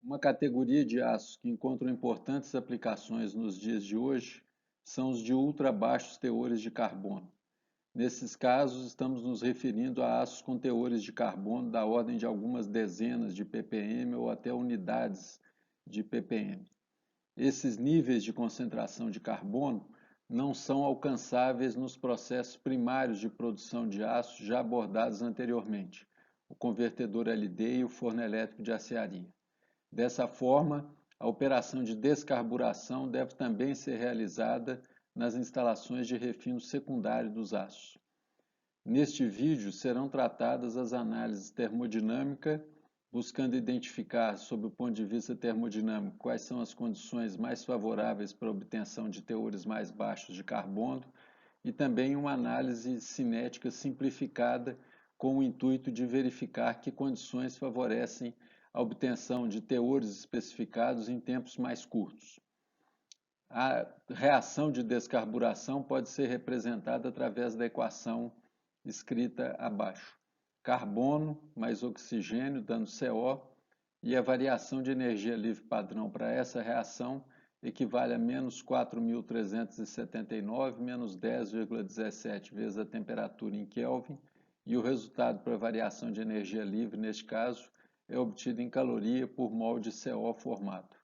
Uma categoria de aços que encontram importantes aplicações nos dias de hoje são os de ultra baixos teores de carbono. Nesses casos, estamos nos referindo a aços com teores de carbono da ordem de algumas dezenas de ppm ou até unidades de ppm. Esses níveis de concentração de carbono não são alcançáveis nos processos primários de produção de aço já abordados anteriormente, o convertedor LD e o forno elétrico de aciaria. Dessa forma, a operação de descarburação deve também ser realizada nas instalações de refino secundário dos aços. Neste vídeo serão tratadas as análises termodinâmica, buscando identificar, sob o ponto de vista termodinâmico, quais são as condições mais favoráveis para a obtenção de teores mais baixos de carbono, e também uma análise cinética simplificada com o intuito de verificar que condições favorecem a obtenção de teores especificados em tempos mais curtos. A reação de descarburação pode ser representada através da equação escrita abaixo. Carbono mais oxigênio dando CO, e a variação de energia livre padrão para essa reação equivale a menos 4.379 menos 10,17 vezes a temperatura em Kelvin, e o resultado para a variação de energia livre, neste caso, é obtido em caloria por mol de CO formado.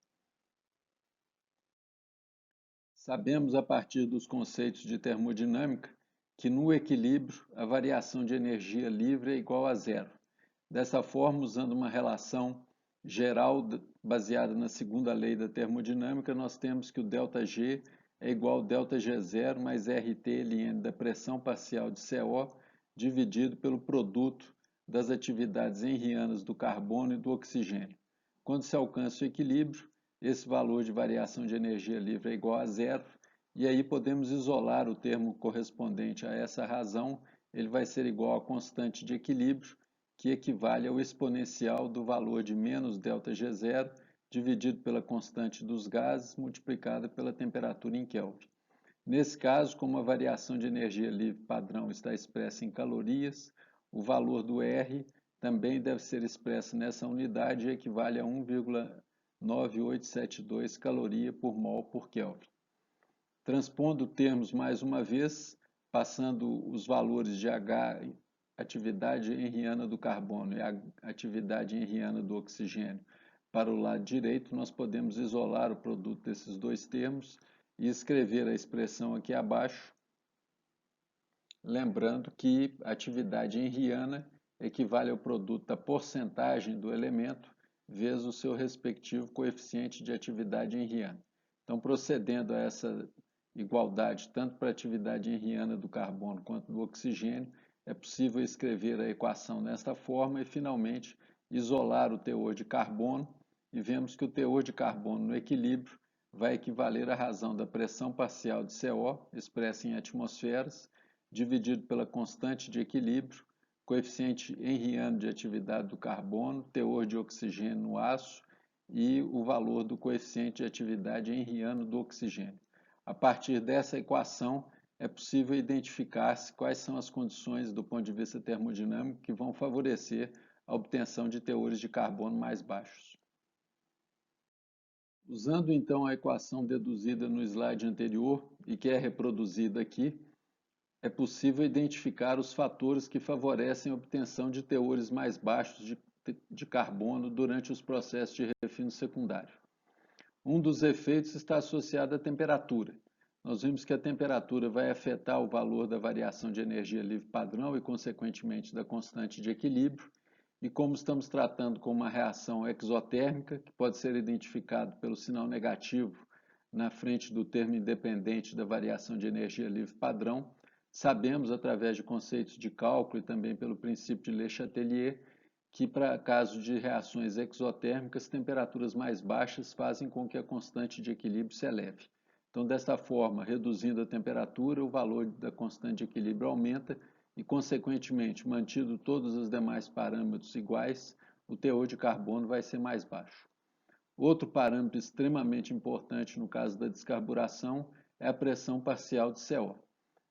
Sabemos a partir dos conceitos de termodinâmica que no equilíbrio a variação de energia livre é igual a zero. Dessa forma, usando uma relação geral baseada na segunda lei da termodinâmica, nós temos que o ΔG é igual a ΔG0 mais RT ln da pressão parcial de CO dividido pelo produto das atividades henrianas do carbono e do oxigênio. Quando se alcança o equilíbrio, esse valor de variação de energia livre é igual a zero, e aí podemos isolar o termo correspondente a essa razão, ele vai ser igual à constante de equilíbrio, que equivale ao exponencial do valor de menos ΔG0 dividido pela constante dos gases multiplicada pela temperatura em Kelvin. Nesse caso, como a variação de energia livre padrão está expressa em calorias, o valor do R também deve ser expresso nessa unidade e equivale a 1,9872 caloria por mol por Kelvin. Transpondo termos mais uma vez, passando os valores de H, atividade henriana do carbono, e a atividade henriana do oxigênio, para o lado direito, nós podemos isolar o produto desses dois termos e escrever a expressão aqui abaixo, lembrando que a atividade henriana equivale ao produto da porcentagem do elemento vezes o seu respectivo coeficiente de atividade henriana. Então, procedendo a essa igualdade tanto para a atividade henriana do carbono quanto do oxigênio, é possível escrever a equação nesta forma e, finalmente, isolar o teor de carbono, e vemos que o teor de carbono no equilíbrio vai equivaler à razão da pressão parcial de CO, expressa em atmosferas, dividido pela constante de equilíbrio, coeficiente henriano de atividade do carbono, teor de oxigênio no aço e o valor do coeficiente de atividade henriano do oxigênio. A partir dessa equação, é possível identificar-se quais são as condições do ponto de vista termodinâmico que vão favorecer a obtenção de teores de carbono mais baixos. Usando então a equação deduzida no slide anterior e que é reproduzida aqui, é possível identificar os fatores que favorecem a obtenção de teores mais baixos de carbono durante os processos de refino secundário. Um dos efeitos está associado à temperatura. Nós vimos que a temperatura vai afetar o valor da variação de energia livre padrão e, consequentemente, da constante de equilíbrio. E como estamos tratando com uma reação exotérmica, que pode ser identificado pelo sinal negativo na frente do termo independente da variação de energia livre padrão, sabemos, através de conceitos de cálculo e também pelo princípio de Le Chatelier, que para caso de reações exotérmicas, temperaturas mais baixas fazem com que a constante de equilíbrio se eleve. Então, desta forma, reduzindo a temperatura, o valor da constante de equilíbrio aumenta e, consequentemente, mantido todos os demais parâmetros iguais, o teor de carbono vai ser mais baixo. Outro parâmetro extremamente importante no caso da descarburação é a pressão parcial de CO.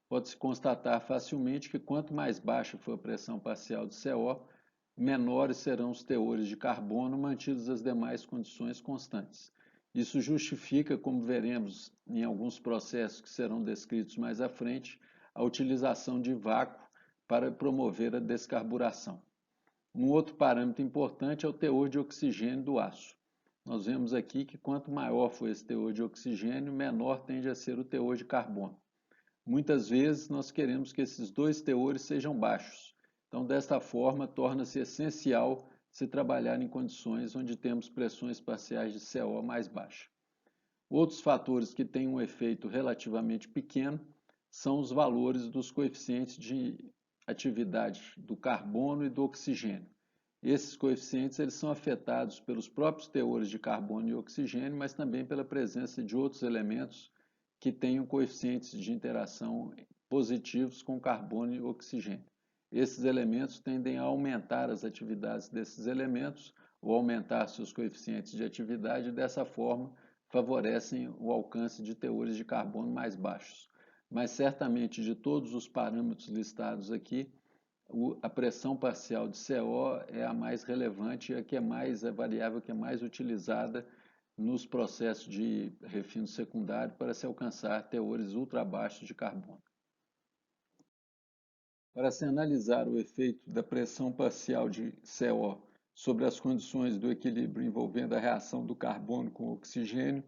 Pode-se constatar facilmente que quanto mais baixa for a pressão parcial de CO, menores serão os teores de carbono mantidos as demais condições constantes. Isso justifica, como veremos em alguns processos que serão descritos mais à frente, a utilização de vácuo para promover a descarburação. Um outro parâmetro importante é o teor de oxigênio do aço. Nós vemos aqui que quanto maior for esse teor de oxigênio, menor tende a ser o teor de carbono. Muitas vezes nós queremos que esses dois teores sejam baixos. Então, desta forma, torna-se essencial se trabalhar em condições onde temos pressões parciais de CO mais baixas. Outros fatores que têm um efeito relativamente pequeno são os valores dos coeficientes de atividade do carbono e do oxigênio. Esses coeficientes eles são afetados pelos próprios teores de carbono e oxigênio, mas também pela presença de outros elementos que tenham coeficientes de interação positivos com carbono e oxigênio. Esses elementos tendem a aumentar as atividades desses elementos ou aumentar seus coeficientes de atividade e dessa forma favorecem o alcance de teores de carbono mais baixos. Mas certamente de todos os parâmetros listados aqui, a pressão parcial de CO é a mais relevante e a variável que é mais utilizada nos processos de refino secundário para se alcançar teores ultra baixos de carbono. Para se analisar o efeito da pressão parcial de CO sobre as condições do equilíbrio envolvendo a reação do carbono com o oxigênio,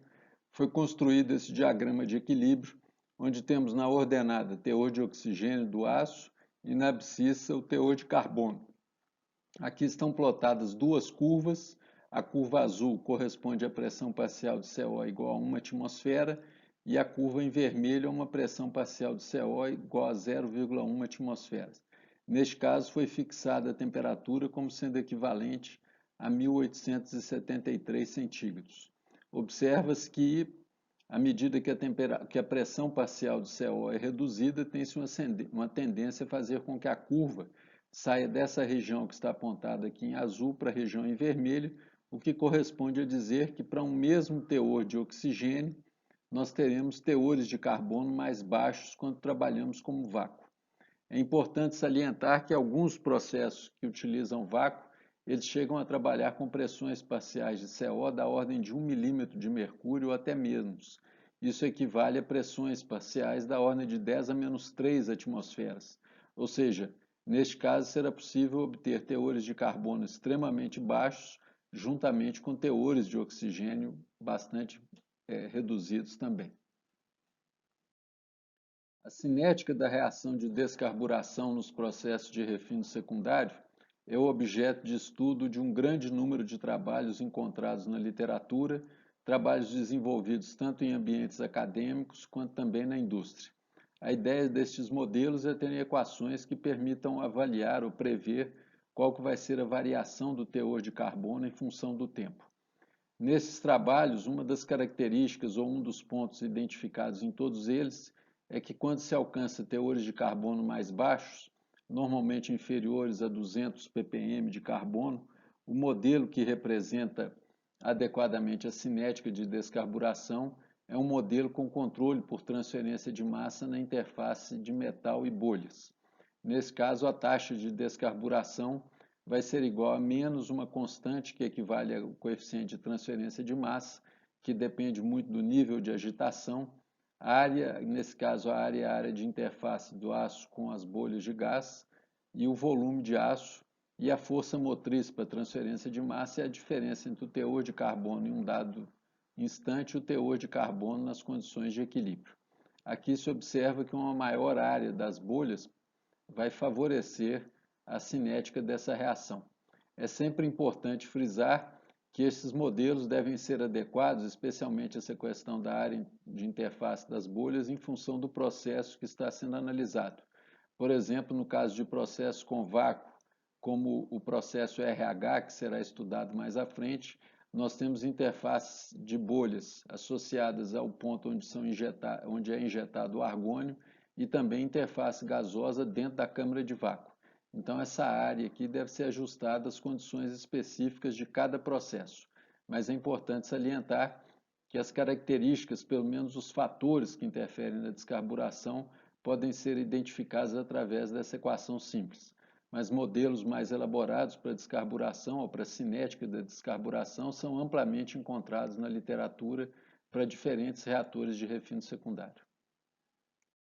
foi construído esse diagrama de equilíbrio, onde temos na ordenada teor de oxigênio do aço e na abscissa o teor de carbono. Aqui estão plotadas duas curvas. A curva azul corresponde à pressão parcial de CO igual a 1 atmosfera e a curva em vermelho a uma pressão parcial de CO igual a 0,1 atmosferas. Neste caso, foi fixada a temperatura como sendo equivalente a 1873 centígrados. Observa-se que, à medida que a pressão parcial de CO é reduzida, tem-se uma tendência a fazer com que a curva saia dessa região que está apontada aqui em azul para a região em vermelho, o que corresponde a dizer que para um mesmo teor de oxigênio, nós teremos teores de carbono mais baixos quando trabalhamos como vácuo. É importante salientar que alguns processos que utilizam vácuo, eles chegam a trabalhar com pressões parciais de CO da ordem de 1 milímetro de mercúrio ou até menos. Isso equivale a pressões parciais da ordem de 10 a menos 3 atmosferas. Ou seja, neste caso será possível obter teores de carbono extremamente baixos, juntamente com teores de oxigênio bastante reduzidos também. A cinética da reação de descarburação nos processos de refino secundário é o objeto de estudo de um grande número de trabalhos encontrados na literatura, trabalhos desenvolvidos tanto em ambientes acadêmicos quanto também na indústria. A ideia destes modelos é ter equações que permitam avaliar ou prever qual que vai ser a variação do teor de carbono em função do tempo. Nesses trabalhos, uma das características ou um dos pontos identificados em todos eles é que quando se alcança teores de carbono mais baixos, normalmente inferiores a 200 ppm de carbono, o modelo que representa adequadamente a cinética de descarburação é um modelo com controle por transferência de massa na interface de metal e bolhas. Nesse caso, a taxa de descarburação vai ser igual a menos uma constante que equivale ao coeficiente de transferência de massa, que depende muito do nível de agitação. A área, nesse caso, a área de interface do aço com as bolhas de gás e o volume de aço e a força motriz para transferência de massa é a diferença entre o teor de carbono em um dado instante e o teor de carbono nas condições de equilíbrio. Aqui se observa que uma maior área das bolhas vai favorecer a cinética dessa reação. É sempre importante frisar que esses modelos devem ser adequados, especialmente essa questão da área de interface das bolhas, em função do processo que está sendo analisado. Por exemplo, no caso de processos com vácuo, como o processo RH, que será estudado mais à frente, nós temos interfaces de bolhas associadas ao ponto onde é injetado o argônio e também interface gasosa dentro da câmara de vácuo. Então, essa área aqui deve ser ajustada às condições específicas de cada processo. Mas é importante salientar que as características, pelo menos os fatores que interferem na descarburação, podem ser identificados através dessa equação simples. mas modelos mais elaborados para descarburação ou para cinética da descarburação são amplamente encontrados na literatura para diferentes reatores de refino secundário.